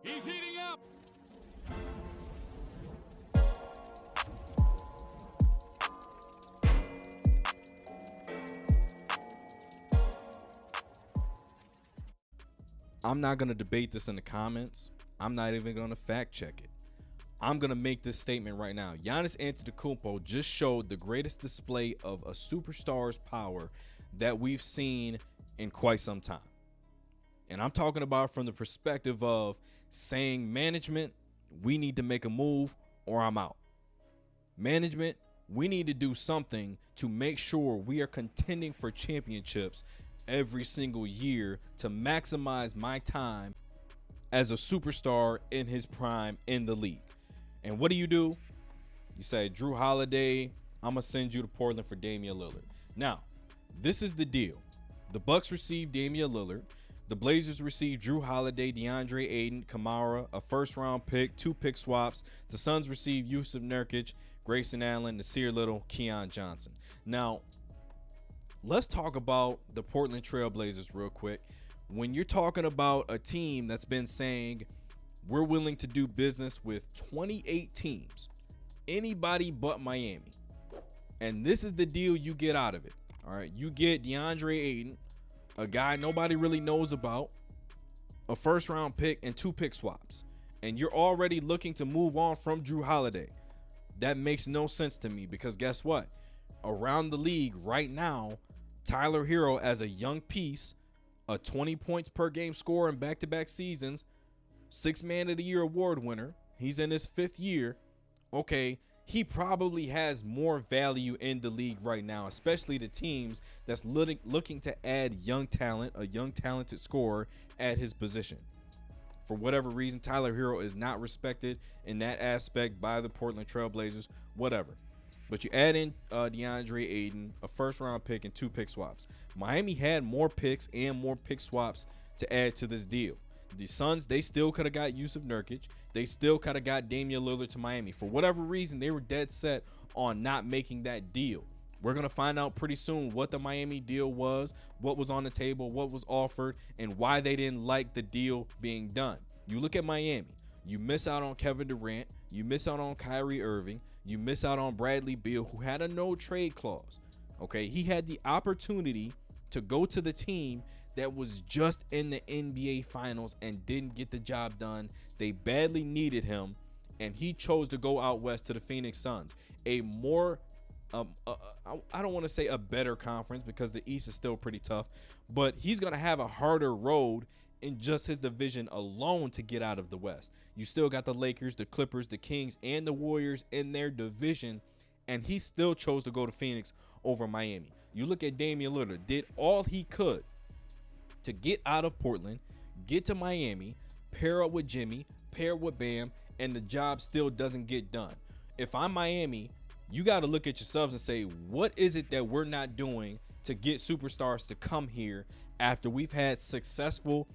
He's heating up. I'm not going to debate this in the comments. I'm not even going to fact check it. I'm going to make this statement right now. Giannis Antetokounmpo just showed the greatest display of a superstar's power that we've seen in quite some time. And I'm talking about from the perspective of saying, management, we need to make a move or I'm out. Management, we need to do something to make sure we are contending for championships every single year to maximize my time as a superstar in his prime in the league. And what do? You say, Jrue Holiday, I'm going to send you to Portland for Damian Lillard. Now, this is the deal. The Bucks received Damian Lillard. The Blazers received Jrue Holiday, DeAndre Ayton, Kamara, a first-round pick, 2 pick swaps. The Suns received Yusuf Nurkic, Grayson Allen, Nasir Little, Keon Johnson. Now, let's talk about the Portland Trail Blazers real quick. When you're talking about a team that's been saying we're willing to do business with 28 teams, anybody but Miami, and this is the deal you get out of it. All right, you get DeAndre Ayton, a guy nobody really knows about, a first-round pick, and 2 pick swaps, and you're already looking to move on from Jrue Holiday. That makes no sense to me because guess what? Around the league right now, Tyler Hero as a young piece, a 20 points per game scorer in back-to-back seasons, 6th Man of the Year award winner. He's in his 5th year. Okay, he probably has more value in the league right now, especially the teams that's looking to add young talent, a young talented scorer at his position. For whatever reason, Tyler Hero is not respected in that aspect by the Portland Trail Blazers, whatever. But you add in DeAndre Ayton, a first-round pick, and 2 pick swaps. Miami had more picks and more pick swaps to add to this deal. The Suns, they still could have got Yusuf Nurkic. They still could have got Damian Lillard to Miami. For whatever reason, they were dead set on not making that deal. We're going to find out pretty soon what the Miami deal was, what was on the table, what was offered, and why they didn't like the deal being done. You look at Miami. You miss out on Kevin Durant. You miss out on Kyrie Irving. You miss out on Bradley Beal, who had a no-trade clause. Okay, he had the opportunity to go to the team that was just in the NBA Finals and didn't get the job done. They badly needed him, and he chose to go out west to the Phoenix Suns. A more, I don't want to say a better conference because the East is still pretty tough, but he's going to have a harder road in just his division alone to get out of the West. You still got the Lakers, the Clippers, the Kings, and the Warriors in their division, and he still chose to go to Phoenix over Miami. You look at Damian Lillard, did all he could to get out of Portland, get to Miami, pair up with Jimmy, pair up with Bam, and the job still doesn't get done. If I'm Miami, you got to look at yourselves and say, what is it that we're not doing to get superstars to come here after we've had successful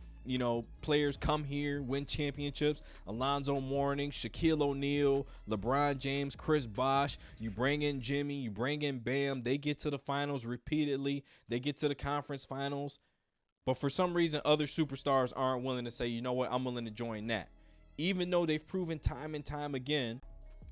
players come here, win championships? Alonzo Mourning, Shaquille O'Neal, LeBron James, Chris Bosh. You bring in Jimmy, you bring in Bam. They get to the finals repeatedly. They get to the conference finals. But for some reason, other superstars aren't willing to say, you know what, I'm willing to join that. Even though they've proven time and time again,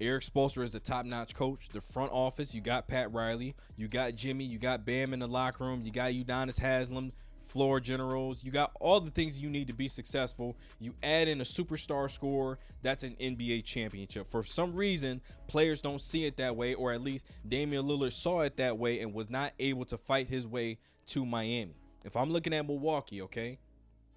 Eric Spoelstra is a top-notch coach. The front office, you got Pat Riley, you got Jimmy, you got Bam in the locker room, you got Udonis Haslem, floor generals, you got all the things you need to be successful. You add in a superstar scorer, that's an NBA championship. For some reason, players don't see it that way, or at least Damian Lillard saw it that way and was not able to fight his way to Miami. If I'm looking at Milwaukee, okay,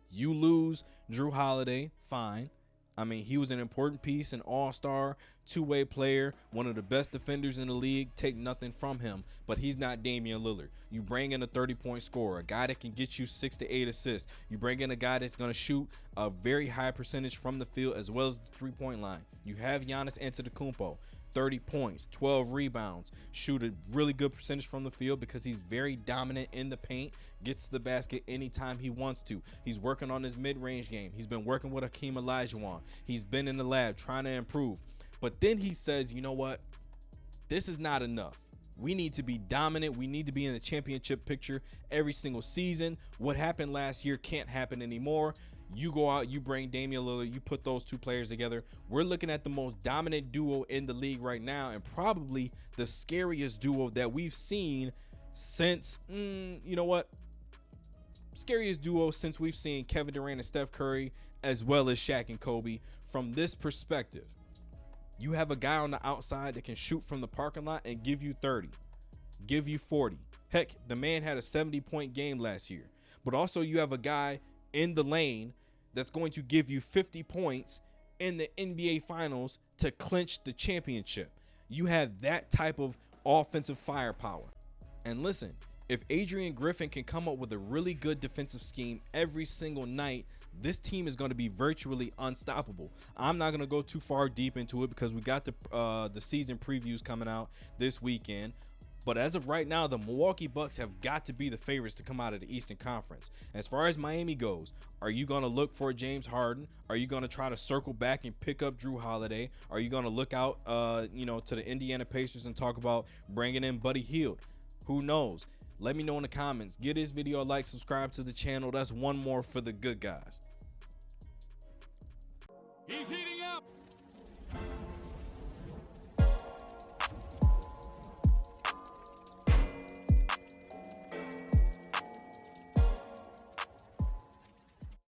you lose Jrue Holiday, fine. I mean, he was an important piece, an all-star, two-way player, one of the best defenders in the league. Take nothing from him, but he's not Damian Lillard. You bring in a 30-point scorer, a guy that can get you 6 to 8 assists. You bring in a guy that's going to shoot a very high percentage from the field as well as the three-point line. You have Giannis Antetokounmpo, 30 points, 12 rebounds, shoot a really good percentage from the field because he's very dominant in the paint, gets to the basket anytime he wants to. He's working on his mid-range game. He's been working with Hakeem Olajuwon. He's been in the lab trying to improve. But then he says, you know what? This is not enough. We need to be dominant. We need to be in the championship picture every single season. What happened last year can't happen anymore. You go out, you bring Damian Lillard, you put those two players together. We're looking at the most dominant duo in the league right now, and probably the scariest duo that we've seen since, you know what? Scariest duo since we've seen Kevin Durant and Steph Curry, as well as Shaq and Kobe. From this perspective, you have a guy on the outside that can shoot from the parking lot and give you 30, give you 40. Heck, the man had a 70-point game last year. But also you have a guy in the lane that's going to give you 50 points in the NBA Finals to clinch the championship. You have that type of offensive firepower. And listen, if Adrian Griffin can come up with a really good defensive scheme every single night, this team is going to be virtually unstoppable. I'm not going to go too far deep into it because we got the season previews coming out this weekend. But as of right now, the Milwaukee Bucks have got to be the favorites to come out of the Eastern Conference. As far as Miami goes, are you going to look for James Harden? Are you going to try to circle back and pick up Drew Holiday? Are you going to look out, to the Indiana Pacers and talk about bringing in Buddy Hield? Who knows? Let me know in the comments. Give this video a like, subscribe to the channel. That's one more for the good guys. He's heating up.